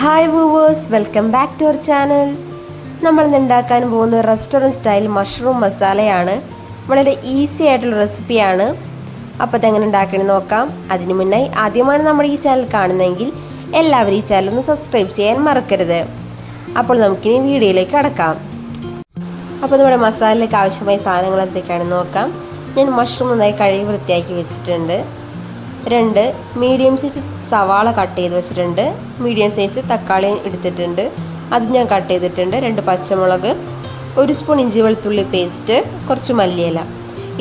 Hi viewers, welcome back to our channel. നമ്മൾ ഉണ്ടാക്കാൻ പോകുന്ന റെസ്റ്റോറൻറ്റ് സ്റ്റൈൽ മഷ്റൂം മസാലയാണ്. വളരെ ഈസി ആയിട്ടുള്ള റെസിപ്പിയാണ്. അപ്പോൾ അതെങ്ങനെ ഉണ്ടാക്കണമെന്ന് നോക്കാം. അതിനു മുന്നായി ആദ്യമാണ് നമ്മൾ ഈ ചാനൽ കാണുന്നതെങ്കിൽ എല്ലാവരും ഈ ചാനൽ ഒന്ന് സബ്സ്ക്രൈബ് ചെയ്യാൻ മറക്കരുത്. അപ്പോൾ നമുക്കിനി വീഡിയോയിലേക്ക് കടക്കാം. അപ്പോൾ നമ്മുടെ മസാലയിലേക്ക് ആവശ്യമായ സാധനങ്ങൾ എന്തൊക്കെയാണെന്ന് നോക്കാം. ഞാൻ മഷ്റൂം നന്നായി കഴുകി വൃത്തിയാക്കി വെച്ചിട്ടുണ്ട്. 2 മീഡിയം സൈസ് സവാള കട്ട് ചെയ്ത് വെച്ചിട്ടുണ്ട്. മീഡിയം സൈസ് തക്കാളി എടുത്തിട്ടുണ്ട്, അത് ഞാൻ കട്ട് ചെയ്തിട്ടുണ്ട്. 2 പച്ചമുളക്, 1 സ്പൂൺ ഇഞ്ചി വെളുത്തുള്ളി പേസ്റ്റ്, കുറച്ച് മല്ലിയില.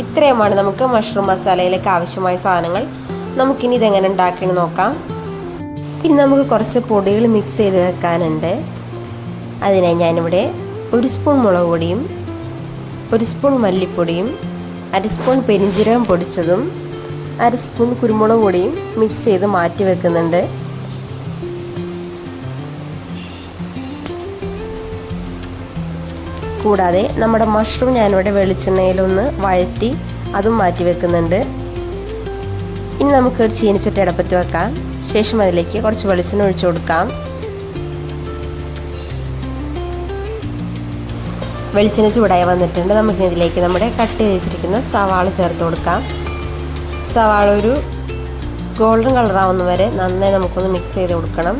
ഇത്രയുമാണ് നമുക്ക് മഷ്റൂം മസാലയിലേക്ക് ആവശ്യമായ സാധനങ്ങൾ. നമുക്കിനി ഇതെങ്ങനെ ഉണ്ടാക്കണമെന്ന് നോക്കാം. ഇനി നമുക്ക് കുറച്ച് പൊടികൾ മിക്സ് ചെയ്ത് വെക്കാനുണ്ട്. അതിനായി ഞാനിവിടെ 1 സ്പൂൺ മുളക് പൊടിയും 1 സ്പൂൺ മല്ലിപ്പൊടിയും 1/2 സ്പൂൺ പെരിഞ്ജീരകം പൊടിച്ചതും 1/2 സ്പൂൺ കുരുമുളക് പൊടിയും മിക്സ് ചെയ്ത് മാറ്റി വെക്കുന്നുണ്ട്. കൂടാതെ നമ്മുടെ മഷ്റൂം ഞാനിവിടെ വെളിച്ചെണ്ണയിലൊന്ന് വഴറ്റി അതും മാറ്റി വെക്കുന്നുണ്ട്. ഇനി നമുക്ക് ഒരു ചീനിച്ചട്ടി അടുപ്പത്ത് വെക്കാം. ശേഷം അതിലേക്ക് കുറച്ച് വെളിച്ചെണ്ണ ഒഴിച്ചു കൊടുക്കാം. വെളിച്ചെണ്ണ ചൂടായി വന്നിട്ടുണ്ട്. നമുക്ക് ഇതിലേക്ക് നമ്മുടെ കട്ട് ചെയ്ത് വെച്ചിരിക്കുന്ന സവാള ചേർത്ത് കൊടുക്കാം. സവാള ഒരു ഗോൾഡൻ കളറാവുന്ന വരെ നന്നായി നമുക്കൊന്ന് മിക്സ് ചെയ്ത് കൊടുക്കണം.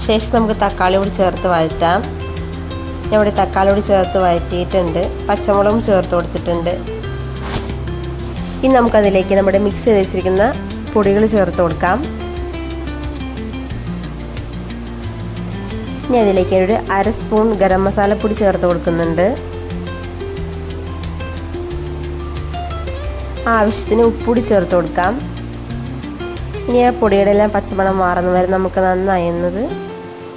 ശേഷം നമുക്ക് തക്കാളി കൂടി ചേർത്ത് വഴറ്റാം. ഞാൻ ഇവിടെ തക്കാളി കൂടി ചേർത്ത് വഴറ്റിയിട്ടുണ്ട്. പച്ചമുളകും ചേർത്ത് കൊടുത്തിട്ടുണ്ട്. ഇനി നമുക്കതിലേക്ക് നമ്മുടെ മിക്സ് ചെയ്ത് വെച്ചിരിക്കുന്ന പൊടികൾ ചേർത്ത് കൊടുക്കാം. ഇനി അതിലേക്ക് ഒരു 1/2 സ്പൂൺ ഗരം മസാലപ്പൊടി ചേർത്ത് കൊടുക്കുന്നുണ്ട്. ആവശ്യത്തിന് ഉപ്പുപൊടി ചേർത്ത് കൊടുക്കാം. ഇനി ആ പൊടിയുടെ എല്ലാം പച്ചമണം മാറുന്ന വരെ നമുക്ക് നന്നായി എന്നത്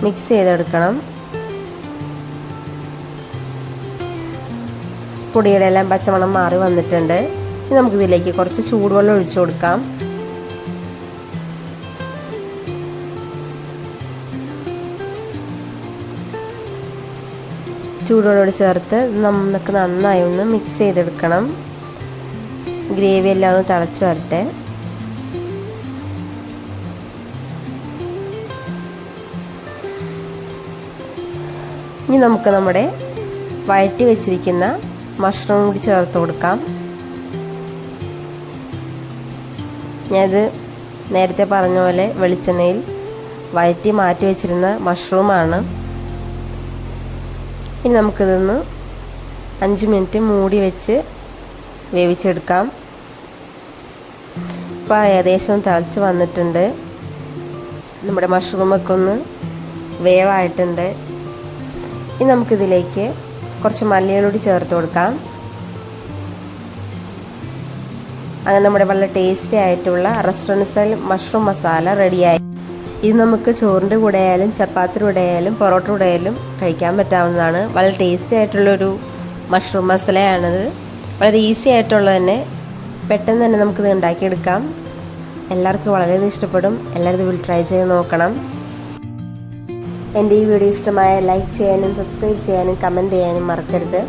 മിക്സ് ചെയ്തെടുക്കണം. പൊടിയുടെ എല്ലാം പച്ചമണം മാറി വന്നിട്ടുണ്ട്. ഇനി നമുക്കിതിലേക്ക് കുറച്ച് ചൂടുവെള്ളം ഒഴിച്ചു കൊടുക്കാം. ചൂടുവെള്ളം ചേർത്ത് നമുക്ക് നന്നായി ഒന്ന് മിക്സ് ചെയ്തെടുക്കണം. ഗ്രേവി എല്ലാം ഒന്ന് തിളച്ച് വരട്ടെ. ഇനി നമുക്ക് നമ്മുടെ വഴറ്റി വെച്ചിരിക്കുന്ന മഷ്റൂം കൂടി ചേർത്ത് കൊടുക്കാം. ഞാനത് നേരത്തെ പറഞ്ഞ പോലെ വെളിച്ചെണ്ണയിൽ വഴറ്റി മാറ്റി വെച്ചിരുന്ന മഷ്റൂമാണ്. ഇനി നമുക്കിതൊന്ന് 5 മിനിറ്റ് മൂടി വെച്ച് വേവിച്ചെടുക്കാം. ഇപ്പോൾ ഏകദേശം തിളച്ച് വന്നിട്ടുണ്ട്. നമ്മുടെ മഷ്റൂമൊക്കെ ഒന്ന് വേവായിട്ടുണ്ട്. ഇനി നമുക്കിതിലേക്ക് കുറച്ച് മല്ലിയിലൂടെ ചേർത്ത് കൊടുക്കാം. അങ്ങനെ നമ്മുടെ വളരെ ടേസ്റ്റി ആയിട്ടുള്ള റെസ്റ്റോറൻറ്റ് സ്റ്റൈൽ മഷ്റൂം മസാല റെഡിയായി. ഇത് നമുക്ക് ചോറിൻ്റെ കൂടെ ആയാലും ചപ്പാത്തിയുടെ കൂടെ ആയാലും പൊറോട്ടയുടെ കൂടെ ആയാലും കഴിക്കാൻ പറ്റാവുന്നതാണ്. വളരെ ടേസ്റ്റി ആയിട്ടുള്ളൊരു മഷ്റൂം മസാലയാണിത്. വളരെ ഈസി ആയിട്ടുള്ളത് തന്നെ, പെട്ടെന്ന് തന്നെ നമുക്കിത് ഉണ്ടാക്കിയെടുക്കാം. എല്ലാവർക്കും വളരെയധികം ഇഷ്ടപ്പെടും. എല്ലാവരും ഇത് ട്രൈ ചെയ്ത് നോക്കണം. എൻ്റെ ഈ വീഡിയോ ഇഷ്ടമായ ലൈക്ക് ചെയ്യാനും സബ്സ്ക്രൈബ് ചെയ്യാനും കമൻറ്റ് ചെയ്യാനും മറക്കരുത്.